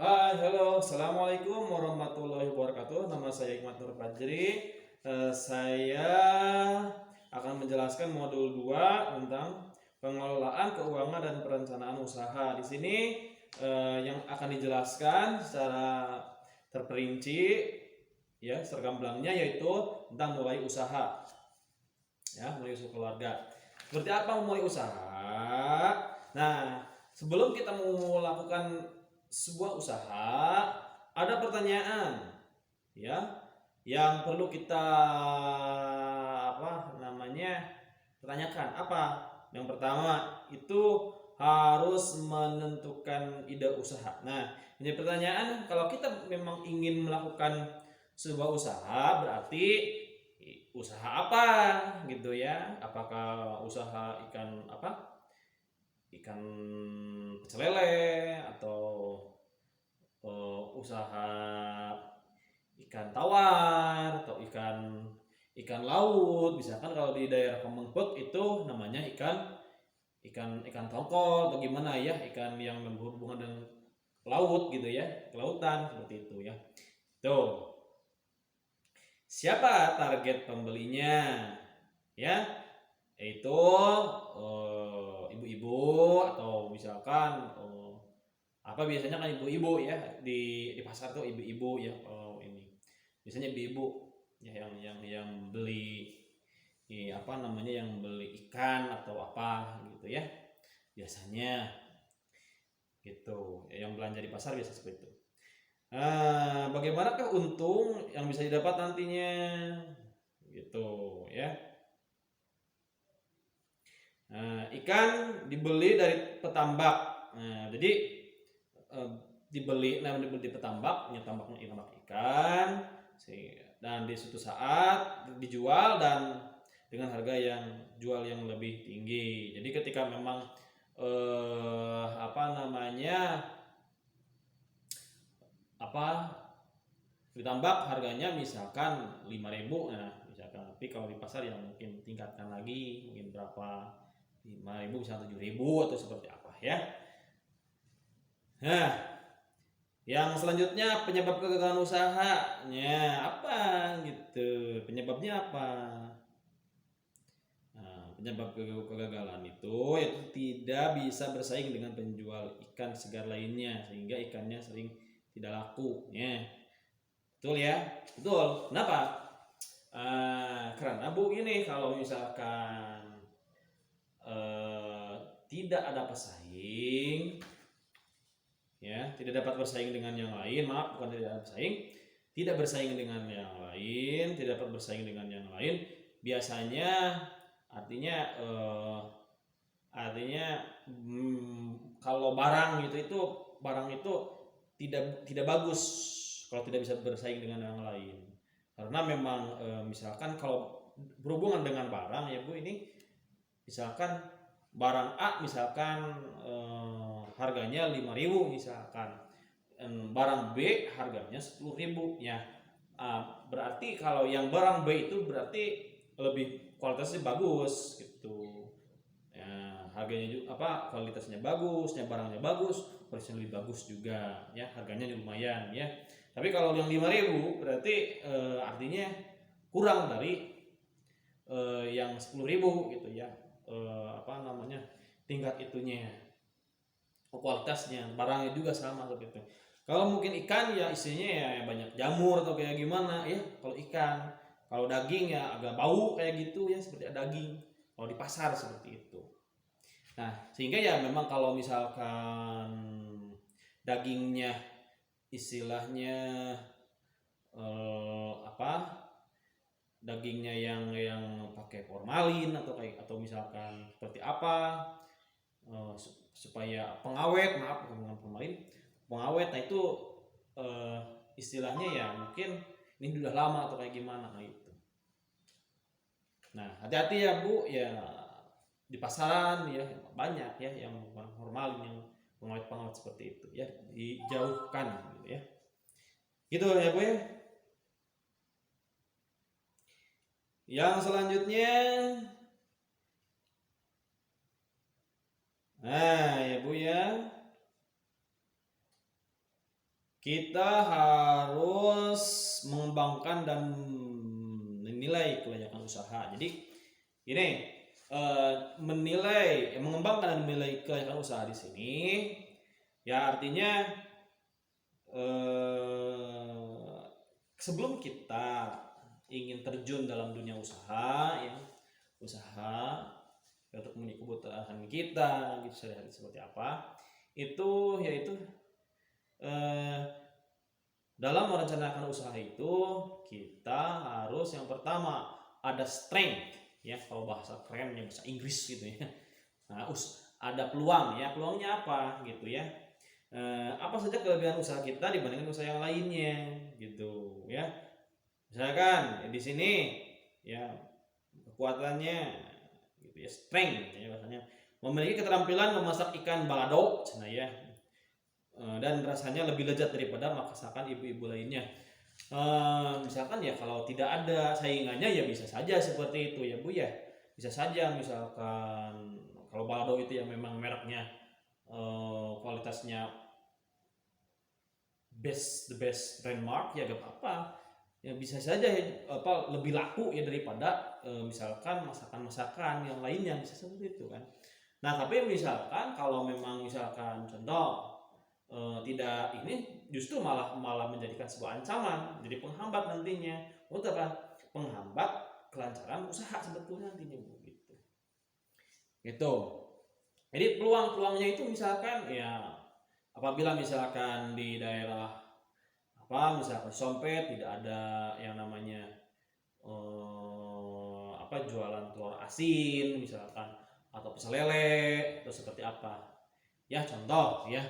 Hai, halo, assalamualaikum warahmatullahi wabarakatuh. Nama saya Hikmat Nur Fajri. Saya akan menjelaskan modul 2 tentang pengelolaan keuangan dan perencanaan usaha. Di sini yang akan dijelaskan secara terperinci, ya, secara gamblangnya yaitu tentang mulai usaha, ya, mulai usaha keluarga. Seperti apa memulai usaha? Nah, sebelum kita mau melakukan sebuah usaha, ada pertanyaan, ya, yang perlu kita apa namanya pertanyakan. Apa? Yang pertama itu harus menentukan ide usaha. Nah, ini pertanyaan, kalau kita memang ingin melakukan sebuah usaha, berarti usaha apa gitu ya? Apakah usaha ikan apa? Ikan pecel lele, atau usaha ikan tawar, atau ikan ikan laut. Misalkan kalau di daerah Pamengpeuk itu namanya ikan ikan ikan tongkol atau gimana ya, ikan yang berhubungan dengan laut gitu ya, kelautan seperti itu ya. Tuh, siapa target pembelinya? Ya, yaitu ibu-ibu, atau misalkan apa, biasanya kan ibu-ibu ya, di pasar tuh ibu-ibu ya. Ini biasanya ibu-ibu ya yang beli, apa namanya, yang beli ikan atau apa gitu ya, biasanya gitu ya, yang belanja di pasar biasa seperti itu. Bagaimanakah untung yang bisa didapat nantinya gitu ya. Ikan dibeli dari petambak. Jadi eh, dibeli di petambak, tambak ikan, dan di suatu saat dijual dan dengan harga yang jual yang lebih tinggi. Jadi ketika memang apa namanya, apa, ditambak harganya misalkan 5.000, nah misalkan, tapi kalau di pasar yang mungkin tingkatkan lagi, mungkin berapa, 5.000 bisa 7.000 atau seperti apa ya. Nah, yang selanjutnya, penyebab kegagalan usahanya apa gitu, penyebabnya apa. Nah, penyebab kegagalan itu yaitu tidak bisa bersaing dengan penjual ikan segar lainnya, sehingga ikannya sering tidak laku ya. Betul ya, betul. Kenapa? Karena Bu, ini kalau misalkan eh, tidak ada pesaing, ya, tidak dapat bersaing dengan yang lain. Maaf, bukan tidak ada bersaing, tidak bersaing dengan yang lain, tidak dapat bersaing dengan yang lain. Biasanya artinya kalau barang gitu, itu barang itu tidak bagus kalau tidak bisa bersaing dengan yang lain. Karena memang misalkan kalau berhubungan dengan barang ya Bu, ini misalkan barang A, misalkan harganya 5.000 misalkan, barang B harganya 10.000 ya. Berarti kalau yang barang B itu berarti lebih kualitasnya bagus gitu ya, harganya juga apa, kualitasnya bagusnya, barangnya bagus, kualitasnya lebih bagus juga ya, harganya lumayan ya. Tapi kalau yang 5.000 berarti artinya kurang dari yang 10.000 gitu ya. Apa namanya, tingkat itunya, kualitasnya, barangnya juga sama seperti itu. Kalau mungkin ikan ya isinya ya banyak jamur atau kayak gimana ya, kalau ikan. Kalau daging ya agak bau kayak gitu ya, seperti daging kalau di pasar seperti itu. Nah, sehingga ya memang kalau misalkan dagingnya istilahnya apa, dagingnya yang pakai formalin atau kayak, atau misalkan seperti apa, supaya pengawet, maaf, bukan formalin, pengawet. Nah itu eh, istilahnya ya mungkin ini udah lama atau kayak gimana, nah itu. Nah, hati-hati ya Bu ya, di pasaran ya banyak ya yang bukan formalin, yang pengawet-pengawet seperti itu ya, dijauhkan gitu ya. Gitu ya Bu ya. Yang selanjutnya, nah ya Bu ya, kita harus mengembangkan dan menilai kelayakan usaha. Jadi ini mengembangkan dan menilai kelayakan usaha di sini ya artinya sebelum kita ingin terjun dalam dunia usaha ya untuk memenuhi kebutuhan kita gitu sehari-hari seperti apa itu yaitu dalam merencanakan usaha itu kita harus yang pertama ada strength ya kalau bahasa kerennya bahasa Inggris gitu ya. Nah, ada peluang ya, peluangnya apa gitu ya. Apa saja kelebihan usaha kita dibandingkan usaha yang lainnya gitu ya. Misalkan di sini ya kekuatannya gitu ya, strength ya bahasanya memiliki keterampilan memasak ikan balado cina ya. Dan rasanya lebih lezat daripada masakan ibu-ibu lainnya. Misalkan ya kalau tidak ada saingannya ya bisa saja seperti itu ya Bu ya, bisa saja misalkan kalau balado itu yang memang mereknya kualitasnya the best brand ya gak apa-apa ya bisa saja lebih laku ya daripada misalkan masakan yang lainnya bisa seperti itu kan. Nah tapi misalkan kalau memang misalkan contoh tidak ini justru malah menjadikan sebuah ancaman jadi penghambat nantinya untuk apa penghambat kelancaran usaha sebetulnya nantinya gitu jadi peluangnya itu misalkan ya apabila misalkan di daerah misalkan Sompet tidak ada yang namanya jualan telur asin misalkan atau pecel lele atau seperti apa ya contoh ya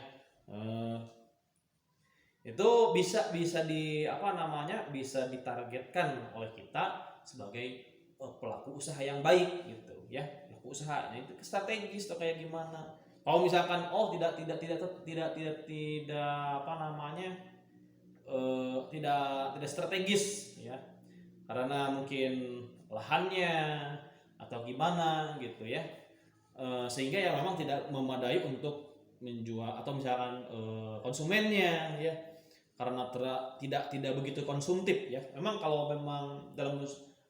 itu bisa bisa ditargetkan oleh kita sebagai pelaku usaha yang baik gitu ya pelaku usaha. Nah itu strategis atau kayak gimana kalau misalkan tidak strategis ya karena mungkin lahannya atau gimana gitu ya sehingga ya memang tidak memadai untuk menjual atau misalkan konsumennya ya karena tidak begitu konsumtif ya. Memang kalau memang dalam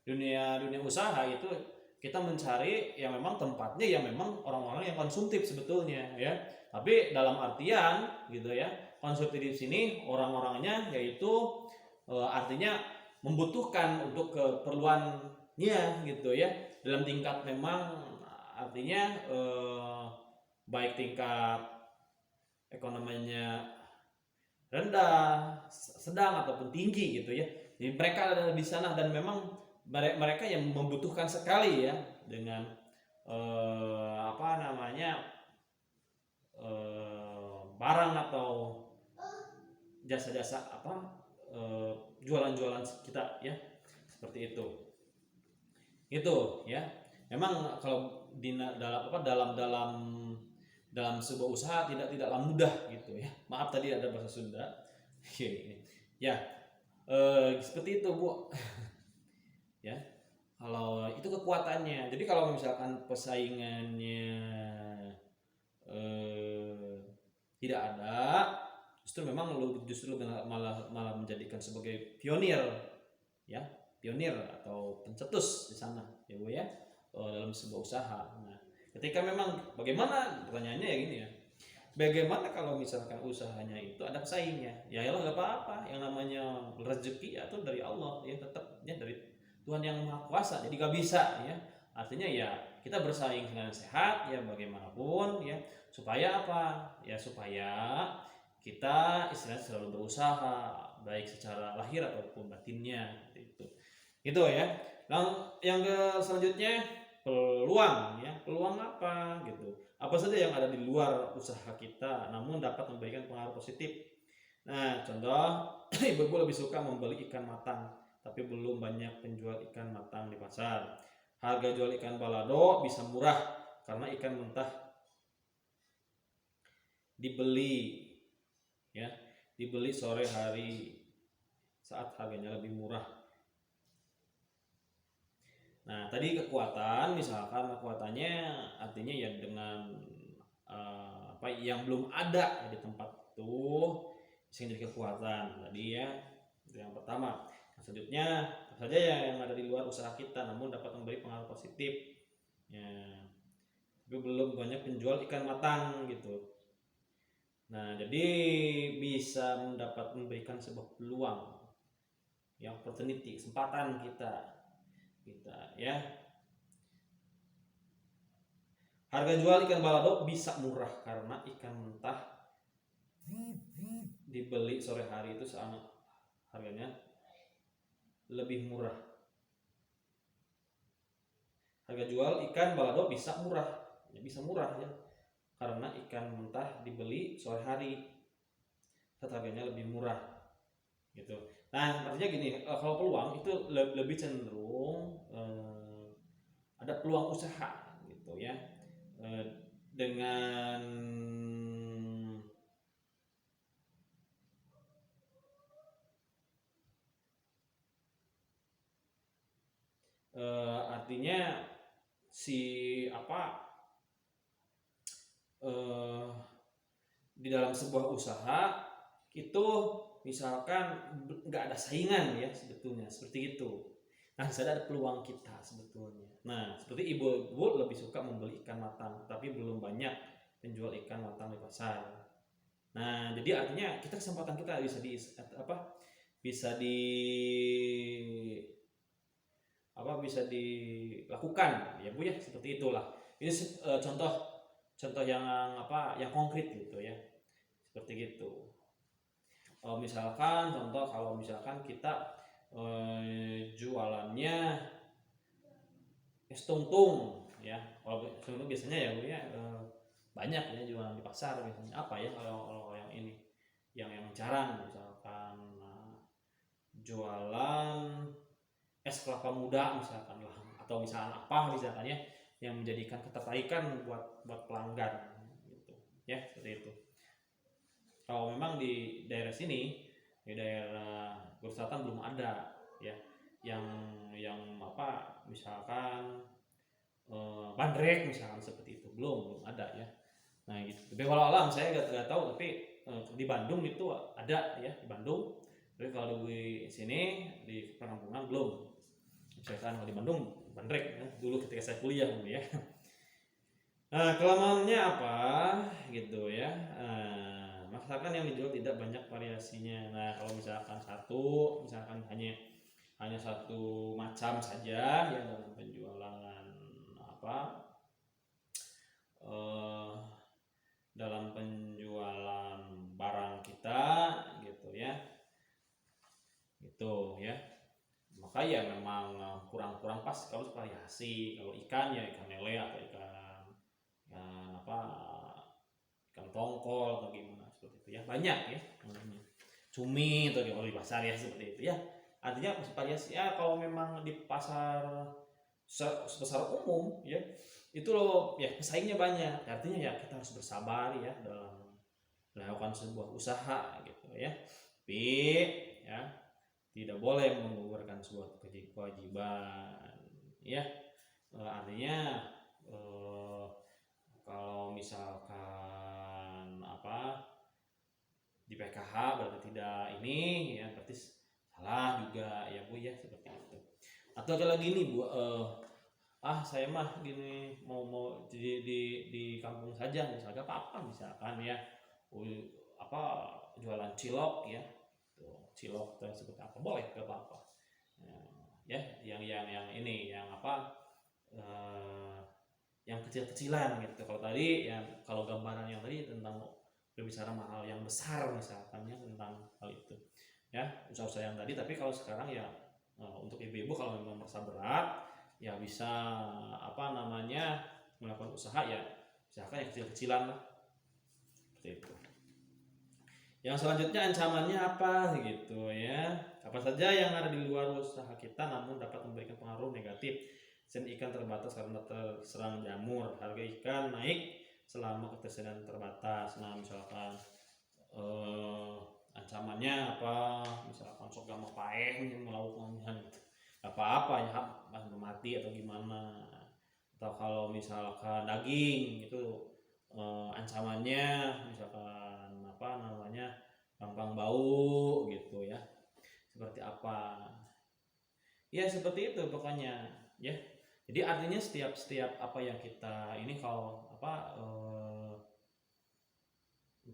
dunia usaha itu kita mencari yang memang tempatnya yang memang orang-orang yang konsumtif sebetulnya ya. Tapi dalam artian gitu ya, konsumtif di sini orang-orangnya yaitu artinya membutuhkan untuk keperluannya gitu ya. Dalam tingkat memang artinya baik tingkat ekonominya rendah, sedang ataupun tinggi gitu ya. Jadi mereka ada di sana dan memang mereka yang membutuhkan sekali ya dengan barang atau jasa-jasa jualan-jualan kita ya seperti itu. Itu ya. Memang kalau dalam sebuah usaha tidaklah mudah gitu ya. Maaf tadi ada bahasa Sunda. Ya, seperti itu Bu. Ya, kalau itu kekuatannya. Jadi kalau misalkan persaingannya tidak ada, justru memang malah menjadikan sebagai pionir, ya, pionir atau pencetus di sana, ya Bu ya, dalam sebuah usaha. Nah, ketika memang bagaimana pertanyaannya ya gini ya bagaimana kalau misalkan usahanya itu ada pesaingnya ya nggak apa-apa yang namanya rezeki atau dari Allah ya tetap ya dari Tuhan yang Maha Kuasa jadi nggak bisa ya artinya ya kita bersaing dengan sehat ya bagaimanapun ya supaya apa ya supaya kita istilahnya selalu berusaha baik secara lahir ataupun batinnya itu ya. Nah yang selanjutnya peluang ya peluang apa gitu apa saja yang ada di luar usaha kita namun dapat memberikan pengaruh positif. Nah contoh ibu-ibu lebih suka membeli ikan matang tapi belum banyak penjual ikan matang di pasar. Harga jual ikan balado bisa murah karena ikan mentah dibeli sore hari saat harganya lebih murah. Nah tadi kekuatan misalkan kekuatannya artinya ya dengan yang belum ada di tempat itu bisa jadi kekuatan. Tadi ya, itu yang pertama. Selanjutnya apa saja yang ada di luar usaha kita namun dapat memberi pengaruh positif ya, tapi belum banyak penjual ikan matang gitu. Nah, jadi bisa memberikan sebuah peluang, yang opportunity, kesempatan kita ya. Harga jual ikan balado bisa murah karena ikan mentah dibeli sore hari itu sama harganya lebih murah. Harga jual ikan balado bisa murah ya karena ikan mentah dibeli sore hari, harganya lebih murah gitu. Nah, artinya gini, kalau peluang itu lebih cenderung ada peluang usaha gitu ya, dengan artinya si di dalam sebuah usaha itu misalkan nggak ada saingan ya sebetulnya, seperti itu. Nah, di sana ada peluang kita sebetulnya. Nah, seperti ibu-ibu lebih suka membeli ikan matang, tapi belum banyak penjual ikan matang di pasar. Nah, jadi artinya kita kesempatan kita bisa dilakukan ya Bu ya, seperti itulah. Ini contoh yang konkret gitu ya, seperti gitu. Misalkan contoh, kalau misalkan kita jualannya es tungtung ya, kalau es tungtung biasanya ya Bu ya, banyak ya jualan di pasar biasanya. Apa ya kalau yang ini yang jarang, misalkan jualan es kelapa muda misalkan lah, atau misalkan misalkan ya, yang menjadikan ketertarikan buat pelanggan gitu ya, seperti itu. Kalau memang di daerah sini, di daerah Garut Selatan belum ada ya yang misalkan bandrek misalkan, seperti itu belum ada ya. Nah gitu. Tapi walau alam saya nggak tahu, tapi di Bandung itu ada ya, di Bandung. Tapi kalau di sini di perkampungan belum. Misalkan kalau di Bandung bandrek ya, dulu ketika saya kuliah ya. Nah, kelemahannya apa gitu ya. Masakan yang dijual tidak banyak variasinya. Nah, kalau misalkan hanya satu macam saja ya dalam penjualan dalam penjualan barang kita gitu ya, gitu ya. Maka ya memang kurang pas kalau variasi. Kalau ikan ya ikan lele atau ikan tongkol atau gimana, seperti itu ya, banyak ya cumi atau kalau di pasar ya, seperti itu ya. Artinya variasi ya. Kalau memang di pasar sebesar umum ya, itu loh ya pesaingnya banyak, artinya ya kita harus bersabar ya dalam melakukan sebuah usaha gitu ya. Tapi ya tidak boleh menggugurkan sebuah kewajiban ya. Artinya kalau misalkan di PKH berarti tidak ini ya, berarti salah juga ya Bu ya, seperti itu. Atau ada lagi nih Bu, saya mah gini mau di kampung saja misalnya, apa misalkan ya, jualan cilok ya, cilok atau seperti apa, boleh, gak apa-apa ya. Yang ini yang yang kecil-kecilan gitu. Kalau tadi ya, kalau gambaran yang tadi tentang berbicara mahal yang besar misalkan ya, tentang hal itu ya, usaha-usaha yang tadi. Tapi kalau sekarang ya, untuk ibu-ibu kalau memang merasa berat ya, bisa melakukan usaha ya, misalkan yang kecil-kecilan lah, seperti itu. Yang selanjutnya, ancamannya apa gitu ya. Apa saja yang ada di luar usaha kita namun dapat memberikan pengaruh negatif. Ikan terbatas karena terserang jamur. Harga ikan naik selama ketersediaan terbatas. Nah, misalkan ancamannya apa? Misalkan sok gak mau paeh melakukannya gitu. Apa-apa ya, mati atau gimana. Atau kalau misalkan daging itu ancamannya misalkan gampang bau bau gitu ya, seperti apa ya, seperti itu pokoknya ya. Jadi artinya setiap apa yang kita ini, kalau apa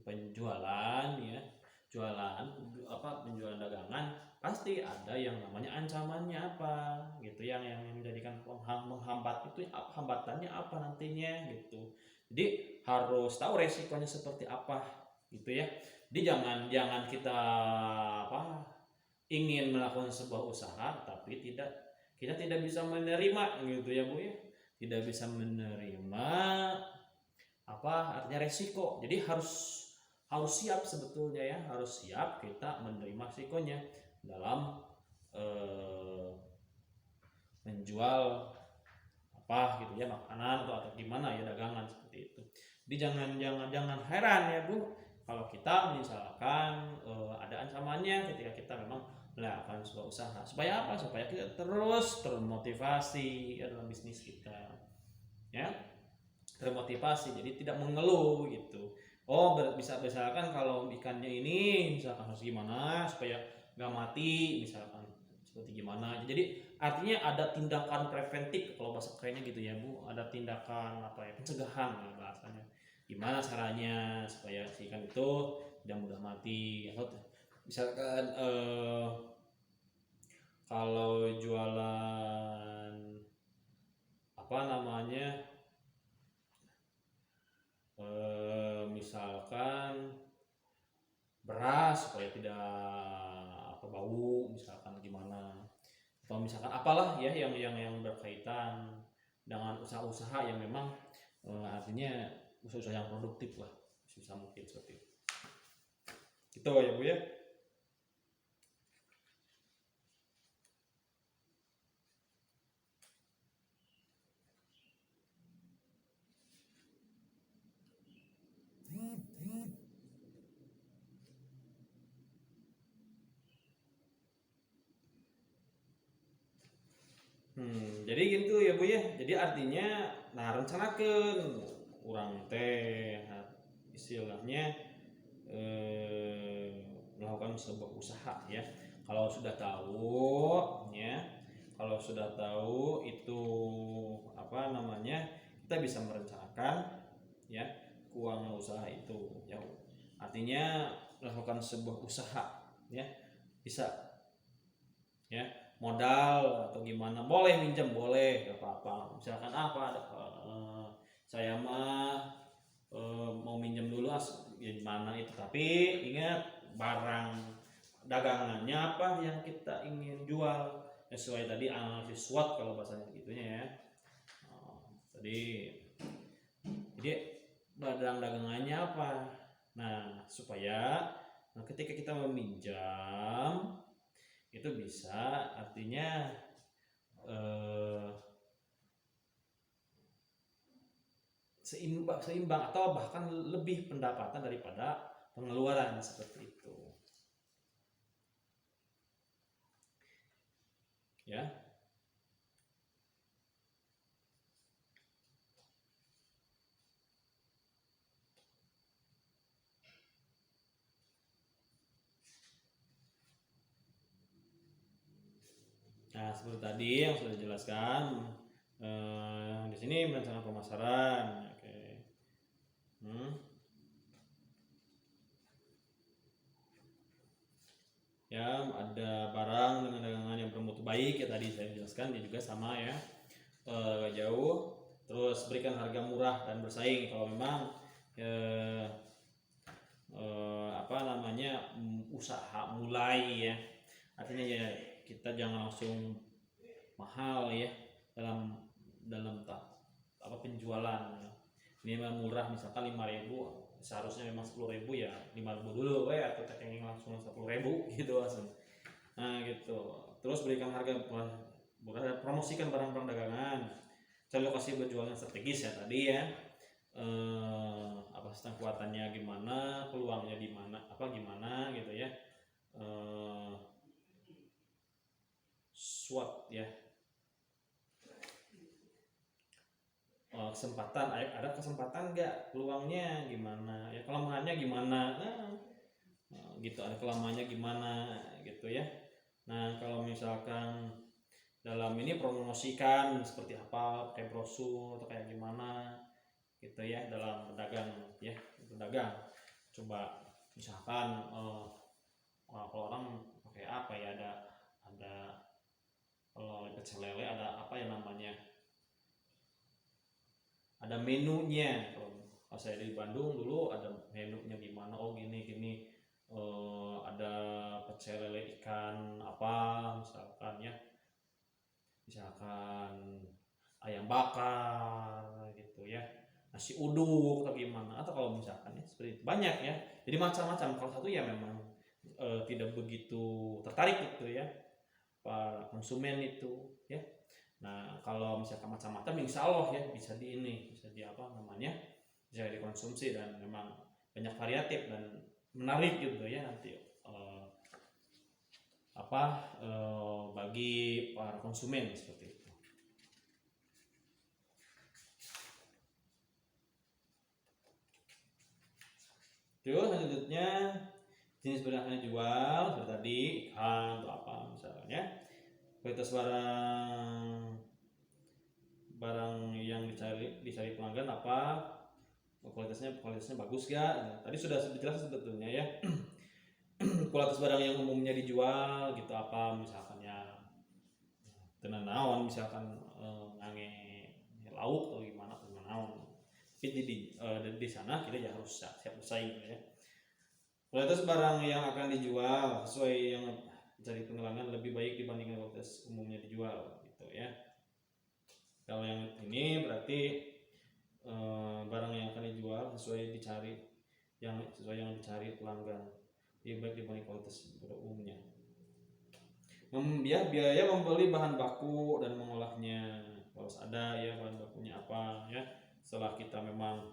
penjualan ya, jualan apa, penjualan dagangan, pasti ada yang namanya ancamannya apa gitu, yang menjadikan menghambat itu hambatannya apa nantinya gitu. Jadi harus tahu resikonya seperti apa gitu ya. Jadi jangan kita apa, ingin melakukan sebuah usaha tapi kita tidak bisa menerima gitu ya Bu ya, tidak bisa menerima apa artinya resiko. Jadi harus siap sebetulnya ya, harus siap kita menerima resikonya dalam menjual apa gitu ya, makanan atau gimana ya, dagangan seperti itu. Jadi jangan heran ya Bu kalau kita misalkan ada ancamannya ketika kita memang melakukan sebuah usaha. Supaya apa? Supaya kita terus termotivasi ya dalam bisnis kita ya, termotivasi, jadi tidak mengeluh gitu. Oh bisa misalkan kalau ikannya ini misalkan harus gimana supaya nggak mati misalkan, seperti gimana. Jadi artinya ada tindakan preventif kalau bahasa kerennya gitu ya Bu, ada tindakan apa ya, pencegahan ya bahasanya, gimana caranya supaya si ikan itu tidak mudah mati. Atau misalkan kalau jualan apa namanya, misalkan beras supaya tidak apa bau misalkan gimana, atau misalkan apalah ya yang berkaitan dengan usaha-usaha yang memang artinya usaha-usaha yang produktif lah, bisa mungkin seperti itu. Gitu ya Bu ya. Jadi gitu ya Bu ya. Jadi artinya nah rencanakan orang teh istilahnya melakukan sebuah usaha ya. Kalau sudah tahu ya, kalau sudah tahu itu apa namanya, kita bisa merencanakan ya keuangan usaha itu ya. Artinya melakukan sebuah usaha ya, bisa ya, modal atau gimana, boleh minjem, boleh gak apa-apa. Misalkan apa saya mah mau minjem dulu gimana itu, tapi ingat barang dagangannya apa yang kita ingin jual, sesuai tadi analisis SWOT kalau bahasanya gitunya ya. Tadi jadi barang dagangannya apa, nah supaya ketika kita meminjam itu bisa artinya seimbang atau bahkan lebih pendapatan daripada pengeluaran, seperti itu ya. Nah seperti tadi yang sudah dijelaskan di sini merencanakan pemasaran. Oke. Ya ada barang dengan dagangan yang bermutu baik ya, tadi saya jelaskan dia juga sama ya, gak jauh. Terus berikan harga murah dan bersaing kalau memang apa namanya usaha mulai ya. Artinya ya kita jangan langsung mahal ya dalam apa penjualan. Ini memang murah misalkan 5.000, seharusnya memang 10.000 ya 5.000 dulu atau tekeng langsung 10.000 gitu langsung. Nah gitu. Terus berikan harga murah dan promosikan barang-barang dagangan. Cari lokasi berjualan strategis ya tadi ya. Apa kuatannya gimana, peluangnya di mana, apa gimana gitu ya. SWOT ya. Kesempatan, ada kesempatan nggak, peluangnya gimana ya, kelemahannya gimana. Nah gitu, ada kelamanya gimana gitu ya. Nah kalau misalkan dalam ini promosikan seperti apa, kayak brosur atau kayak gimana gitu ya dalam berdagang ya, berdagang. Coba misalkan kalau orang pakai apa ya, ada kalau pecel lele ada apa ya namanya, ada menunya. Kalau saya di Bandung dulu ada menunya gimana, oh gini gini, ada pecel lele ikan apa misalkan ya, misalkan ayam bakar gitu ya, nasi uduk atau gimana, atau kalau misalkan ya seperti itu banyak ya, jadi macam-macam. Kalau satu ya memang tidak begitu tertarik gitu ya para konsumen itu ya. Nah kalau misalkan macam-macam insya Allah ya bisa di ini, bisa di apa namanya, bisa dikonsumsi dan memang banyak variatif dan menarik gitu ya nanti bagi para konsumen seperti itu. Terus selanjutnya jenis barang yang dijual seperti tadi ikan atau apa misalnya, kualitas barang yang dicari pelanggan apa, kualitasnya bagus gak. Nah, tadi sudah dijelaskan sebetulnya ya. Kualitas barang yang umumnya dijual gitu apa misalkan ya tenan naon, misalkan ngange lauk atau gimana tenan naon, tapi di sana kita ya harus siap bersaing ya. Kualitas barang yang akan dijual sesuai yang mencari pengelangan lebih baik dibandingkan kualitas umumnya dijual gitu ya. Kalau yang ini berarti barang yang akan dijual sesuai yang dicari pelanggan lebih baik dibanding kualitas pada umumnya. Biaya membeli bahan baku dan mengolahnya harus ada ya, bahan bakunya apa ya. Setelah kita memang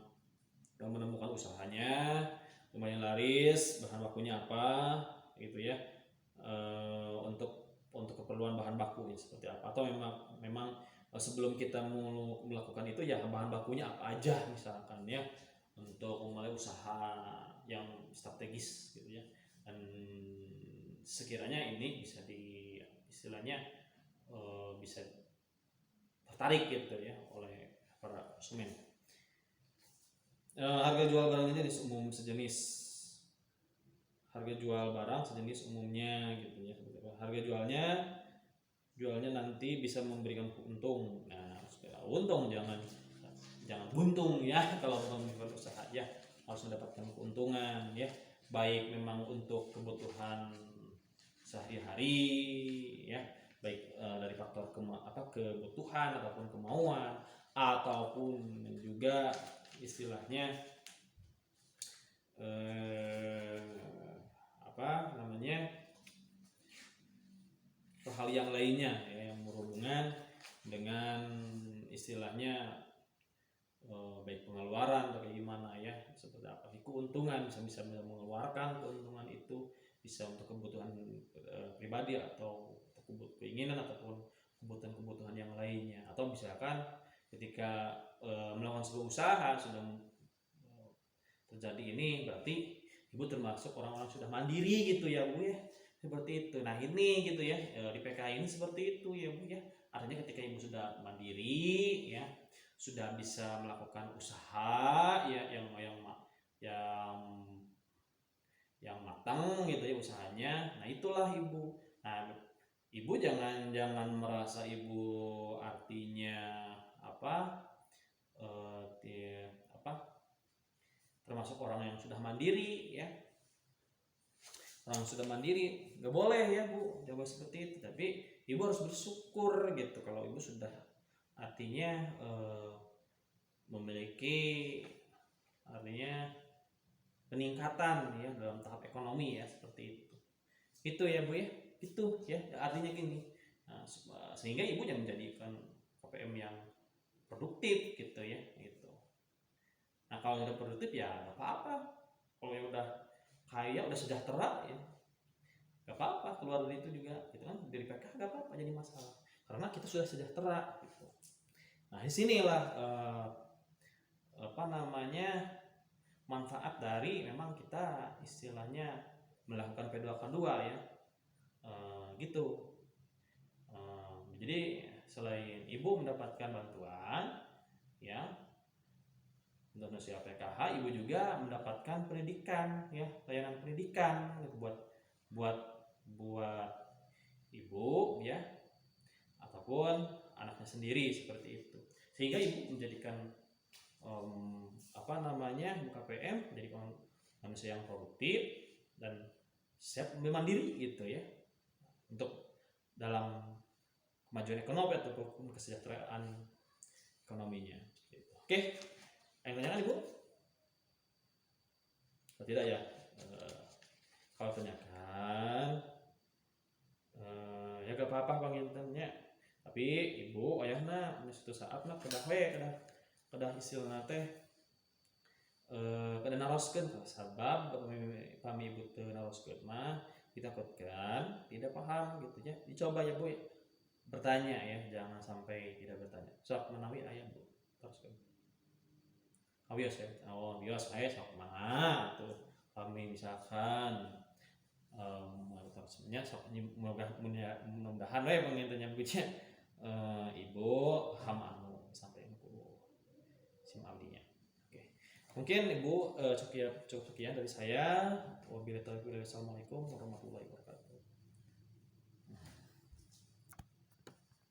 menemukan usahanya lumayan laris, bahan bakunya apa gitu ya, untuk keperluan bahan bakunya seperti apa, atau memang sebelum kita mau melakukan itu ya bahan bakunya apa aja misalkan ya, untuk memulai usaha yang strategis gitu ya. Dan sekiranya ini bisa istilahnya bisa tertarik gitu ya oleh para konsumen. Harga jual barang jenis umum sejenis, harga jual barang sejenis umumnya gitu ya. Harga jualnya nanti bisa memberikan untung. Nah untung jangan buntung ya. Kalau membuat usaha ya harus mendapatkan keuntungan ya, baik memang untuk kebutuhan sehari-hari ya, baik dari faktor kebutuhan ataupun kemauan, ataupun juga istilahnya hal yang lainnya ya, yang berhubungan dengan istilahnya baik pengeluaran atau kayak gimana ya, seperti apa keuntungan, bisa mengeluarkan keuntungan itu bisa untuk kebutuhan pribadi atau keinginan ataupun kebutuhan yang lainnya. Atau misalkan ketika melakukan sebuah usaha sudah terjadi ini, berarti ibu termasuk orang-orang sudah mandiri gitu ya bu ya, seperti itu. Nah ini gitu ya, di PKI ini seperti itu ya bu ya, artinya ketika ibu sudah mandiri ya, sudah bisa melakukan usaha ya yang matang gitu ya usahanya. Nah itulah ibu. Nah ibu jangan merasa ibu artinya termasuk orang yang sudah mandiri ya. Orang sudah mandiri nggak boleh ya bu coba seperti itu, tapi ibu harus bersyukur gitu kalau ibu sudah artinya memiliki artinya peningkatan ya dalam tahap ekonomi ya, seperti itu ya bu ya, itu ya artinya gini. Nah, sehingga ibu jangan menjadikan KPM yang produktif gitu ya gitu. Nah kalau udah produktif ya nggak apa-apa, kalau yang udah kaya udah sejahtera ya nggak apa-apa keluar dari itu juga gitu kan, dari PKH nggak apa-apa jadi masalah karena kita sudah sejahtera gitu. Nah disinilah manfaat dari memang kita istilahnya melakukan P2K2 ya. Gitu. Jadi selain ibu mendapatkan bantuan ya untuk usia PKH, ibu juga mendapatkan pendidikan ya, layanan pendidikan gitu, buat buat ibu ya ataupun anaknya sendiri seperti itu, sehingga ibu menjadikan buka PM menjadi manusia yang produktif dan siap mandiri gitu ya untuk dalam kemajuan ekonomi ataupun kesejahteraan ekonominya gitu. Oke, yang tanyakan ibu? Atau tidak ya? Kalau tanyakan ya gak apa-apa bang intinya, tapi ibu ayahna suatu saat lah kedah istilna teh kedah naroskeun sabab pami ibu teu naroskeun mah ditakutkan tidak paham gitu ya. Dicoba ya bu bertanya ya, jangan sampai tidak bertanya. Sok menawi ayah bu teruskan. Awios ya, bios ayah sok mana tuh kami misalkan sok mudah-mudahan we pengintanya begitu ibu paham anu sampai ku sim abdinya. Oke. Mungkin ibu cukup sekian dari saya. Wabillahi taufiq. Wassalamualaikum warahmatullahi wabarakatuh.